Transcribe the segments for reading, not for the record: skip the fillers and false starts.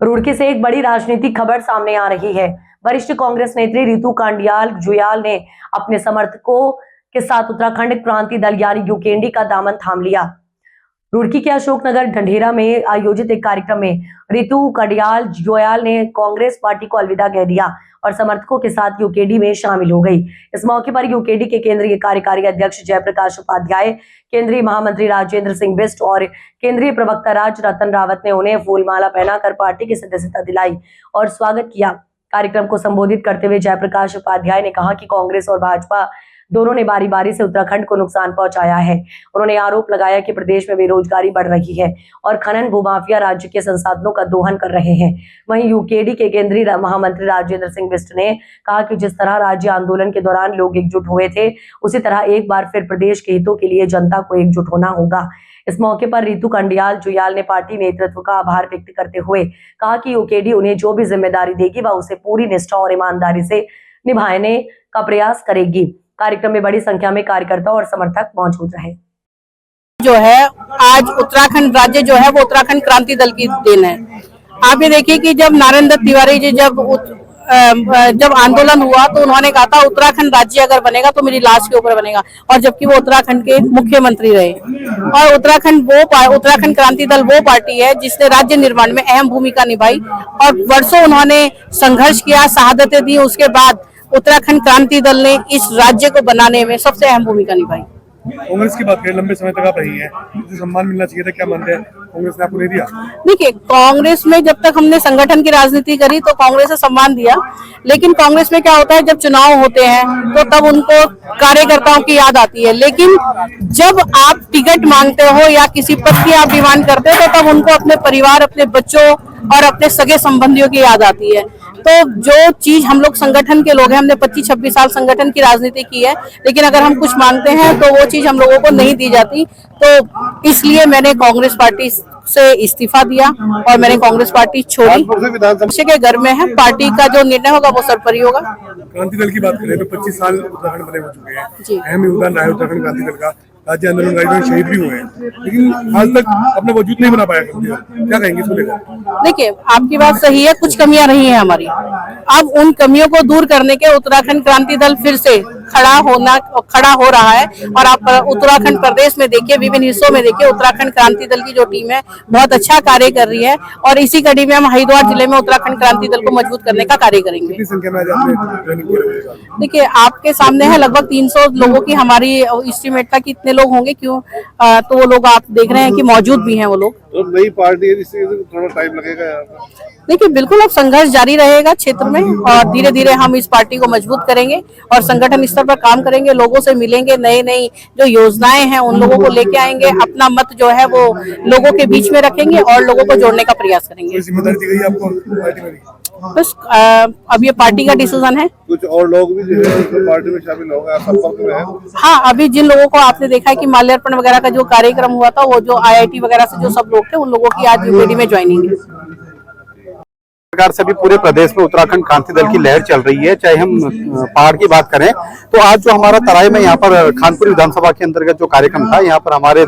रुड़की से एक बड़ी राजनीतिक खबर सामने आ रही है। वरिष्ठ कांग्रेस नेत्री रितु कांडियाल जुयाल ने अपने समर्थकों के साथ उत्तराखंड क्रांति दल यानी यूकेडी का दामन थाम लिया। रुड़की के अशोकनगर ढंढेरा में आयोजित एक कार्यक्रम में रितु कांडियाल जुयाल ने कांग्रेस पार्टी को अलविदा कह दिया और समर्थकों के साथ यूकेडी में शामिल हो गई। इस मौके पर यूकेडी के केंद्रीय कार्यकारी अध्यक्ष जयप्रकाश उपाध्याय, केंद्रीय महामंत्री राजेंद्र सिंह बिष्ट और केंद्रीय प्रवक्ता राज रतन रावत ने उन्हें फूलमाला पहनाकर पार्टी की सदस्यता दिलाई और स्वागत किया। कार्यक्रम को संबोधित करते हुए जयप्रकाश उपाध्याय ने कहा कि कांग्रेस और भाजपा दोनों ने बारी बारी से उत्तराखंड को नुकसान पहुंचाया है। उन्होंने आरोप लगाया कि प्रदेश में बेरोजगारी बढ़ रही है और खनन भूमाफिया राज्य के संसाधनों का दोहन कर रहे हैं। वहीं यूकेडी के केंद्रीय महामंत्री राजेंद्र सिंह बिष्ट ने कहा कि जिस तरह राज्य आंदोलन के दौरान लोग एकजुट हुए थे, उसी तरह एक बार फिर प्रदेश के हितों के लिए जनता को एकजुट होना होगा। इस मौके पर रितु कांडियाल जुयाल ने पार्टी नेतृत्व का आभार व्यक्त करते हुए कहा कि यूकेडी उन्हें जो भी जिम्मेदारी देगी वह उसे पूरी निष्ठा और ईमानदारी से निभाने का प्रयास करेगी। कार्यक्रम में बड़ी संख्या में कार्यकर्ता और समर्थक मौजूद रहे। जो है आज उत्तराखंड राज्य जो है वो उत्तराखंड क्रांति दल की देन है। आप ये देखिए कि जब नारायण दत्त तिवारी जी जब आंदोलन हुआ तो उन्होंने कहा था उत्तराखंड राज्य अगर बनेगा तो मेरी लाश के ऊपर बनेगा, और जबकि वो उत्तराखंड के मुख्यमंत्री रहे। और उत्तराखंड क्रांति दल वो पार्टी है जिसने राज्य निर्माण में अहम भूमिका निभाई और वर्षों उन्होंने संघर्ष किया, शहादतें दी। उसके बाद उत्तराखंड क्रांति दल ने इस राज्य को बनाने में सबसे अहम भूमिका निभाई। कांग्रेस की बात करें, लंबे समय तक आप रही है, जो सम्मान मिलना चाहिए था, क्या मानते हैं कांग्रेस ने आपको नहीं दिया? देखिए, कांग्रेस में जब तक हमने संगठन की राजनीति करी तो कांग्रेस ने सम्मान दिया, लेकिन कांग्रेस में क्या होता है जब चुनाव होते हैं तो तब उनको कार्यकर्ताओं की याद आती है, लेकिन जब आप टिकट मांगते हो या किसी पद की आप डिमांड करते हो तो तब उनको अपने परिवार, अपने बच्चों और अपने सगे संबंधियों की याद आती है। तो जो चीज हम लोग संगठन के लोग हैं, हमने 25-26 साल संगठन की राजनीति की है, लेकिन अगर हम कुछ मांगते हैं तो वो चीज हम लोगों को नहीं दी जाती। तो इसलिए मैंने कांग्रेस पार्टी से इस्तीफा दिया और मैंने कांग्रेस पार्टी छोड़ी। विधानसभा के घर में है, पार्टी का जो निर्णय होगा वो सर्वोपरि होगा। क्रांति दल की बात करें तो 25 साल उत्तराखंड बने हो चुके हैं, अहम योगदान रहा है उत्तराखंड क्रांति दल का। राज्य आंदोलन शहीद भी हुए हैं, लेकिन आज तक अपना वजूद नहीं बना पाया। क्या कहेंगे इसको लेकर? देखिए, आपकी बात सही है, कुछ कमियां रही हैं हमारी। अब उन कमियों को दूर करने के उत्तराखंड क्रांति दल फिर से खड़ा हो रहा है। और आप उत्तराखंड प्रदेश में देखिए, विभिन्न हिस्सों में देखिए, उत्तराखंड क्रांति दल की जो टीम है बहुत अच्छा कार्य कर रही है और इसी कड़ी में हम हरिद्वार जिले में उत्तराखंड क्रांति दल को मजबूत करने का कार्य करेंगे। कितनी संख्या में आज आपने ट्रेनिंग की? देखिए, आपके सामने है लगभग 300 लोगों की हमारी एस्टिमेट था कि इतने लोग होंगे, क्यों तो वो लोग आप देख रहे हैं कि मौजूद भी हैं वो लोग। तो नई पार्टी है, इससे थोड़ा टाइम लगेगा यहाँ पर। देखिए, बिल्कुल अब संघर्ष जारी रहेगा क्षेत्र में और धीरे धीरे हम इस पार्टी को मजबूत करेंगे और संगठन स्तर पर काम करेंगे, लोगों से मिलेंगे, नई जो योजनाएं हैं उन लोगों को लेके आएंगे, अपना मत जो है वो लोगों के बीच में रखेंगे और लोगों को जोड़ने का प्रयास करेंगे। जिम्मेदारी दी गई आपको पार्टी में? बस अब ये पार्टी का डिसीजन है। कुछ और लोग भी जो है पार्टी में शामिल होंगे, आप संपर्क में हैं? हाँ, अभी जिन लोगों को आपने देखा है कि माल्यार्पण वगैरह का जो कार्यक्रम हुआ था, वो जो IIT वगैरह से जो सब लोग थे उन लोगों की आज यूकेडी में ज्वाइनिंग है। प्रकार से अभी पूरे प्रदेश में उत्तराखंड क्रांति दल की लहर चल रही है। चाहे हम पहाड़ की बात करें तो आज जो हमारा तराई में यहाँ पर खानपुर विधानसभा के अंतर्गत जो कार्यक्रम था, यहाँ पर हमारे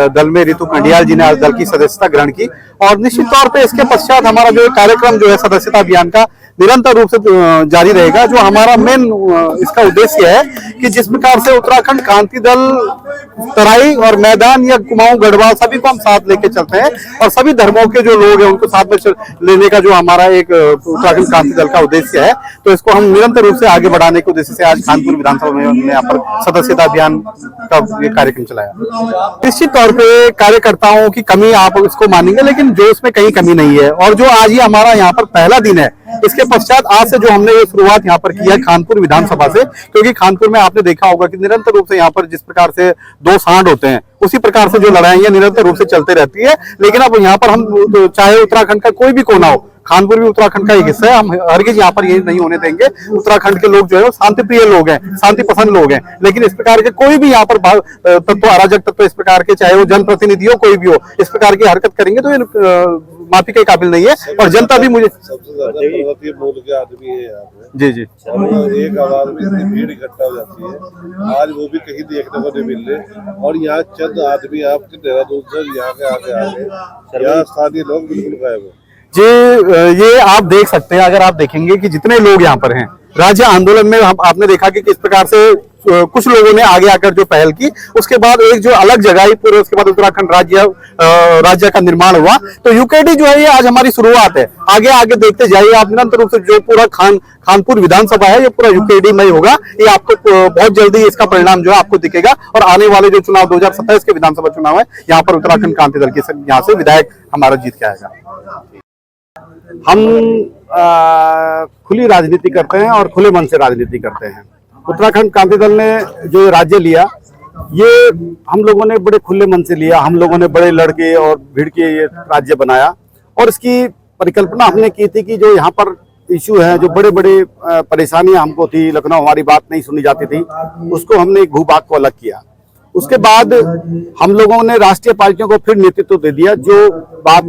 दल में रितु कांडियाल जी ने आज दल की सदस्यता ग्रहण की और निश्चित तौर पे इसके पश्चात हमारा जो कार्यक्रम जो है सदस्यता अभियान का निरंतर रूप से जारी रहेगा। जो हमारा मेन इसका उद्देश्य है कि जिस प्रकार से उत्तराखंड क्रांति दल तराई और मैदान या कुमाऊं गढ़वाल सभी को हम साथ लेके चलते हैं और सभी धर्मों के जो लोग हैं उनको साथ में लेने का जो हमारा एक उत्तराखंड क्रांति दल का उद्देश्य है, तो इसको हम निरंतर रूप से आगे बढ़ाने के उद्देश्य से आज खानपुर विधानसभा में हमने यहाँ पर सदस्यता अभियान का ये कार्यक्रम चलाया। निश्चित तौर पे कार्यकर्ताओं की कमी आप इसको मानेंगे, लेकिन जो इसमें कहीं कमी नहीं है। और जो आज ये हमारा यहाँ पर पहला दिन है, इसके पश्चात आज से जो हमने ये शुरुआत यहाँ पर की है खानपुर विधानसभा से, क्योंकि खानपुर में आपने देखा होगा कि निरंतर रूप से यहाँ पर जिस प्रकार से दो सांड होते हैं उसी प्रकार से जो लड़ाइयां निरंतर रूप से चलते रहती है। लेकिन अब यहाँ पर हम चाहे उत्तराखंड का कोई भी कोना हो, खानपुर भी उत्तराखंड का एक हिस्सा है, हम हरगिज यहाँ पर ये नहीं होने देंगे। उत्तराखंड के लोग जो है वो शांति प्रिय लोग हैं, शांति पसंद लोग हैं, लेकिन इस प्रकार के कोई भी यहाँ पर तत्व, अराजक तत्व इस प्रकार के, चाहे वो जनप्रतिनिधि हो कोई भी हो, इस प्रकार की हरकत करेंगे तो ये माफी के काबिल नहीं है। और जनता भी मुझे सबसे ज्यादा मूल के आदमी है यहाँ पे। जी एक आवाज में इतनी भीड़ इकट्ठा हो जाती है, आज वो भी कहीं देखने को नहीं मिल रहे। और यहाँ चंद आदमी आपके देहरादून से यहाँ के आगे यहाँ स्थानीय लोग बिल्कुल गायब हो। जी ये आप देख सकते हैं, अगर आप देखेंगे कि जितने लोग यहाँ पर हैं राज्य आंदोलन में, आपने देखा कि किस प्रकार से कुछ लोगों ने आगे आकर जो पहल की, उसके बाद एक जो अलग जगह पूरे, उसके बाद उत्तराखंड राज्य का निर्माण हुआ। तो यूकेडी जो है ये आज हमारी शुरुआत है, आगे आगे देखते जाइए आप, निरंतर रूप से जो पूरा खानपुर विधानसभा है ये पूरा यूकेडी में ही होगा। ये आपको बहुत जल्दी इसका परिणाम जो है आपको दिखेगा, और आने वाले जो चुनाव 2027 के विधानसभा चुनाव है, यहाँ पर उत्तराखंड क्रांति दल के यहाँ से विधायक हमारा जीत के आएगा। हम खुली राजनीति करते हैं और खुले मन से राजनीति करते हैं। उत्तराखंड क्रांति दल ने जो राज्य लिया, ये हम लोगों ने बड़े खुले मन से लिया। हम लोगों ने बड़े लड़के और भीड़ के ये राज्य बनाया, और इसकी परिकल्पना हमने की थी कि जो यहाँ पर इशू है, जो बड़े बड़े परेशानियां हमको थी, लखनऊ हमारी बात नहीं सुनी जाती थी, उसको हमने भूभाग को अलग किया। उसके बाद हम लोगों ने राष्ट्रीय पार्टियों को फिर नेतृत्व दे दिया। जो बात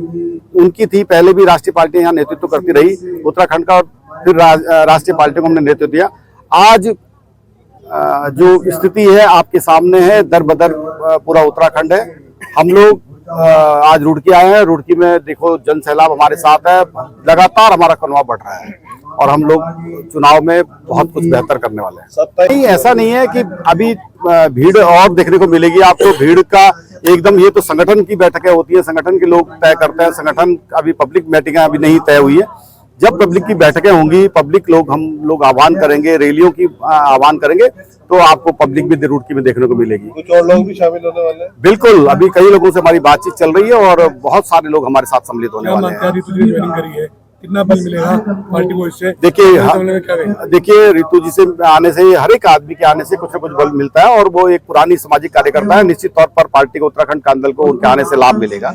उनकी थी, पहले भी राष्ट्रीय पार्टियां यहाँ नेतृत्व करती रही उत्तराखंड का, और फिर राष्ट्रीय पार्टियों को हमने नेतृत्व दिया। आज जो स्थिति है आपके सामने है, दर बदर पूरा उत्तराखंड है। हम लोग आज रुड़की आए हैं। रुड़की में देखो जन सैलाब हमारे साथ है, लगातार हमारा कनवा बढ़ रहा है, और हम लोग चुनाव में बहुत कुछ बेहतर करने वाले हैं। नहीं, ऐसा नहीं है कि अभी भीड़ और देखने को मिलेगी आपको। भीड़ का एकदम, ये तो संगठन की बैठकें होती है, संगठन के लोग तय करते हैं। संगठन अभी पब्लिक मीटिंगें अभी नहीं तय हुई है। जब पब्लिक की बैठकें होंगी, पब्लिक लोग, हम लोग आह्वान करेंगे, रैलियों की आह्वान करेंगे, तो आपको पब्लिक भी रुड़की में देखने को मिलेगी। कुछ और लोग भी शामिल होने वाले हैं? बिल्कुल, अभी कई लोगों से हमारी बातचीत चल रही है, और बहुत सारे लोग हमारे साथ सम्मिलित होने वाले हैं। कितना बल मिलेगा पार्टी को इससे? देखिए रितु जी से आने से, हर एक आदमी के आने से कुछ न कुछ बल मिलता है, और वो एक पुरानी सामाजिक कार्यकर्ता है। निश्चित तौर पर पार्टी को, उत्तराखंड क्रांति दल को उनके आने से लाभ मिलेगा।